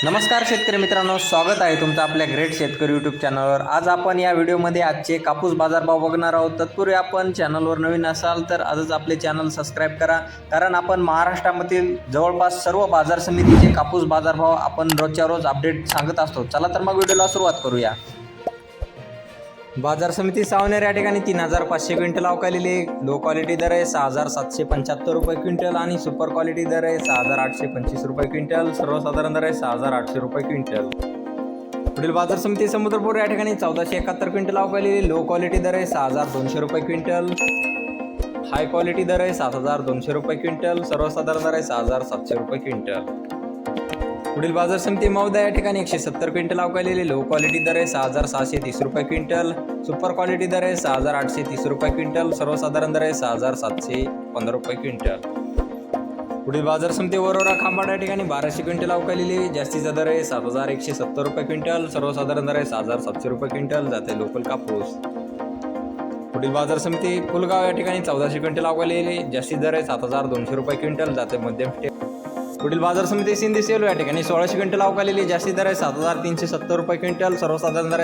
नमस्कार शेतकरी मित्रांनो, स्वागत आहे तुमचं आपल्या ग्रेट शेतकरी यूट्यूब चॅनलवर। आज आपण या व्हिडिओमध्ये आजचे कापूस बाजारभाव बघणार आहोत। तत्पूर्वी आपण चॅनलवर नवीन असाल तर आजच आपले चॅनल सबस्क्राइब करा, कारण आपण महाराष्ट्रामधील जवळपास सर्व बाजार समितीचे कापूस बाजारभाव आपण रोजच्या रोज अपडेट सांगत असतो। चला तर मग व्हिडिओला सुरुवात करूया। बाजार समिती सावनेर या ठिकाणी 3500 क्विंटल अवकालेली लो क्वालिटी दर आहे 6775 रुपये क्विंटल आणि सुपर क्वालिटी दर आहे 6825 रुपये क्विंटल। सर्वसाधारण दर आहे 6800 रुपये क्विंटल। पुढील बाजार समिती समुद्रपूर या ठिकाणी 1471 क्विंटल अवकालेली लो क्वालिटी दर आहे 6200 रुपये क्विंटल। हाय क्वालिटी दर आहे 7200 रुपये क्विंटल। सर्वसाधारण दर आहे 6700 रुपये क्विंटल। पुढील बाजार समिती मौदा या ठिकाणी 170 क्विंटल अवकालेली लो क्वालिटी दर आहे 6630 रुपये क्विंटल। सुपर क्वालिटी दर आहे 6830 रुपये क्विंटल। सर्वसाधारण दर आहे 6715 रुपये क्विंटल। पुढील बाजार समिती वरोरा खांबाड या ठिकाणी 1200 क्विंटल अवकालेली जास्तीचा दर आहे 7170 रुपये क्विंटल। सर्वसाधारण दर आहे 6700 रुपये क्विंटल। जाते लोकल कापूस। पुढील बाजार समिती फुलगाव या ठिकाणी 1400 क्विंटल अवकालेली जास्तीत दर आहे 7200 रुपये क्विंटल। जाते मध्यम। पुढील बाजार समिती सिंधी सेलू या ठिकाणी 1600 क्विंटल अवकालेली जास्तीत दर आहे 7370 रुपये क्विंटल। सर्वसाधारण दर आहे